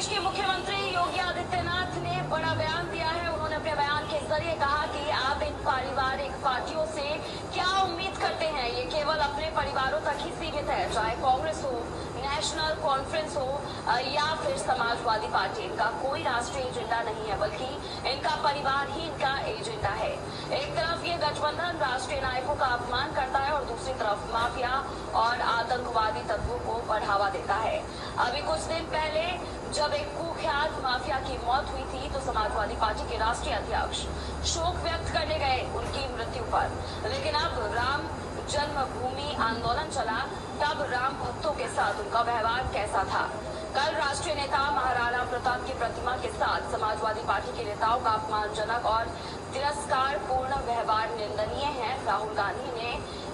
प्रदेश के मुख्यमंत्री योगी आदित्यनाथ ने बड़ा बयान दिया है। उन्होंने अपने बयान के जरिए कहा कि आप इन पारिवारिक पार्टियों से क्या उम्मीद करते हैं, ये केवल अपने परिवारों तक ही सीमित है, चाहे कांग्रेस हो, नेशनल कॉन्फ्रेंस हो या फिर समाजवादी पार्टी। इनका कोई राष्ट्रीय एजेंडा नहीं है, बल्कि इनका परिवार ही इनका एजेंडा है। एक तरफ ये गठबंधन राष्ट्रीय नायकों का अपमान करता है और दूसरी तरफ माफिया और आतंकवादी तत्वों को बढ़ावा देता है। अभी कुछ दिन पहले जब एक कुख्यात माफिया की मौत हुई थी तो समाजवादी पार्टी के राष्ट्रीय अध्यक्ष शोक व्यक्त करने गए उनकी मृत्यु पर, लेकिन अब राम जन्मभूमि आंदोलन चला तब राम भक्तों के साथ उनका व्यवहार कैसा था। कल राष्ट्रीय नेता महाराणा प्रताप की प्रतिमा के साथ समाजवादी पार्टी के नेताओं का अपमानजनक और तिरस्कारपूर्ण व्यवहार निंदनीय है। राहुल गांधी ने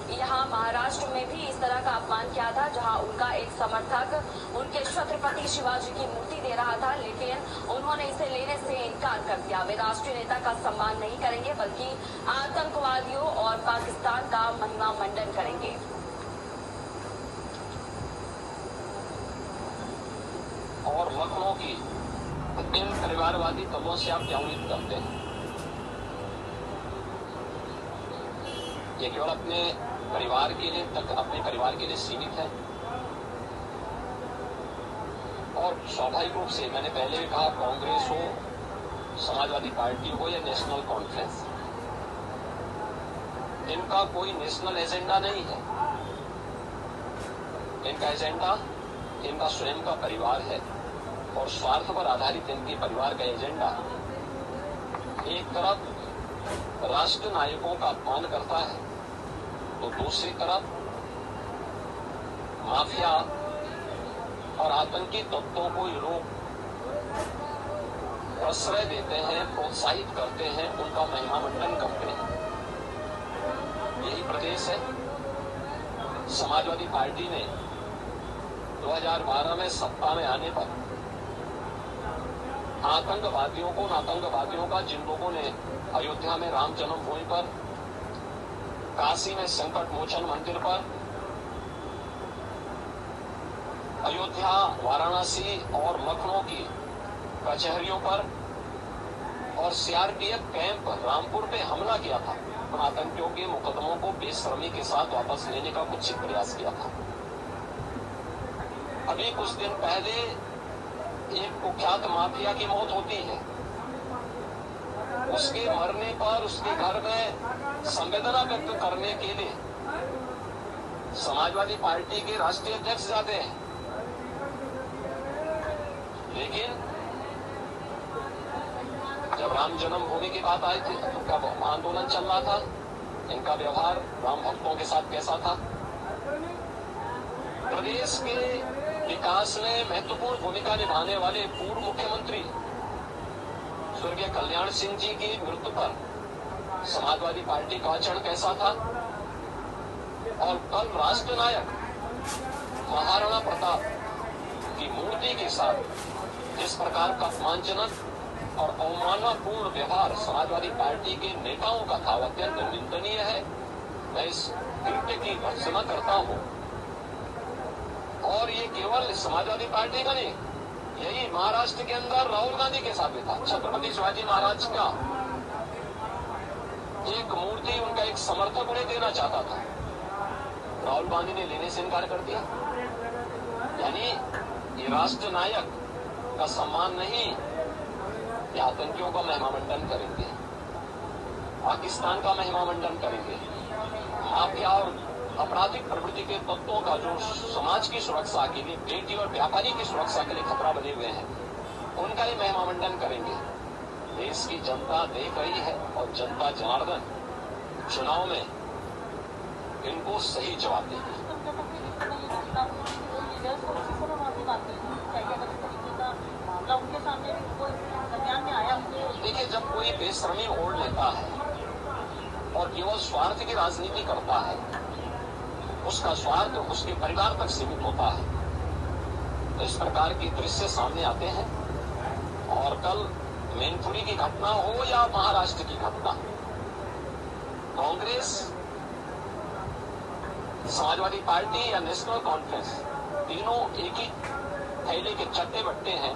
यहाँ महाराष्ट्र में भी इस तरह का अपमान किया था, जहां उनका एक समर्थक उनके छत्रपति शिवाजी की मूर्ति दे रहा था, लेकिन उन्होंने इसे लेने से इनकार कर दिया। वे राष्ट्रीय नेता का सम्मान नहीं करेंगे, बल्कि आतंकवादियों और पाकिस्तान का महिमा मंडन करेंगे। और लखनऊ की इन परिवारवादी तत्वों से आप क्या उम्मीद करते हैं? ये केवल अपने परिवार के लिए अपने परिवार के लिए सीमित है और स्वाभाविक रूप से मैंने पहले भी कहा, कांग्रेस हो, समाजवादी पार्टी हो या नेशनल कॉन्फ्रेंस, इनका कोई नेशनल एजेंडा नहीं है। इनका एजेंडा इनका स्वयं का परिवार है और स्वार्थ पर आधारित इनके परिवार का एजेंडा एक तरफ राष्ट्र नायकों का अपमान करता है तो दूसरी तरफ माफिया और आतंकी तत्वों को ये लोग प्रश्रय देते हैं, प्रोत्साहित करते हैं, उनका महिमा मंडन करते हैं। यही प्रदेश है। समाजवादी पार्टी ने 2012 में सत्ता में आने पर आतंकवादियों का जिन लोगों ने अयोध्या में राम जन्मभूमि पर, काशी में संकट मोचन मंदिर पर, अयोध्या, वाराणसी और लखनऊ की कचहरियों पर और सीआरपीएफ कैंप रामपुर पे हमला किया था, उन आतंकियों के मुकदमों को बेशर्मी के साथ वापस लेने का कुछ प्रयास किया था। अभी कुछ दिन पहले एक कुख्यात माफिया की मौत होती है, उसके मरने पर उसके घर में संवेदना व्यक्त करने के लिए समाजवादी पार्टी के राष्ट्रीय अध्यक्ष जाते हैं, लेकिन जब राम जन्मभूमि की बात आई थी तब आंदोलन चल रहा था, इनका व्यवहार राम भक्तों के साथ कैसा था। प्रदेश के विकास में महत्वपूर्ण भूमिका निभाने वाले पूर्व मुख्यमंत्री स्वर्गीय कल्याण सिंह जी की मृत्यु पर समाजवादी पार्टी का आचरण कैसा था और कल राष्ट्र नायक महाराणा प्रताप की मूर्ति के साथ जिस प्रकार का अपमानजनक और अवमाननापूर्ण व्यवहार समाजवादी पार्टी के नेताओं का था, वह अत्यंत निंदनीय है। मैं इस कृत्य की भर्त्सना करता हूँ और ये केवल समाजवादी पार्टी का नहीं, यही महाराष्ट्र के अंदर राहुल गांधी के साथ भी था। छत्रपति शिवाजी महाराज का एक मूर्ति उनका एक समर्थक उन्हें देना चाहता था, राहुल गांधी ने लेने से इनकार कर दिया। यानी ये राष्ट्र नायक का सम्मान नहीं, ये आतंकियों का महिमा मंडन करेंगे, पाकिस्तान का महिमा मंडन करेंगे, माफिया और आपराधिक प्रवृत्ति के तत्वों का जो समाज की सुरक्षा के लिए, बेटी और व्यापारी की सुरक्षा के लिए खतरा बने हुए हैं, उनका ही महिमा मंडन करेंगे। देश की जनता देख रही है और जनता जनार्दन चुनाव में इनको सही जवाब देगी। देखिए, जब कोई बेशर्मी ओढ़ लेता है और केवल स्वार्थ की राजनीति करता है, उसका स्वार्थ उसके परिवार तक सीमित होता है, तो इस प्रकार के दृश्य सामने आते हैं। और कल मैनपुरी की घटना हो या महाराष्ट्र की घटना, कांग्रेस, समाजवादी पार्टी या नेशनल कॉन्फ्रेंस, तीनों एक ही थैले के चट्टे बट्टे हैं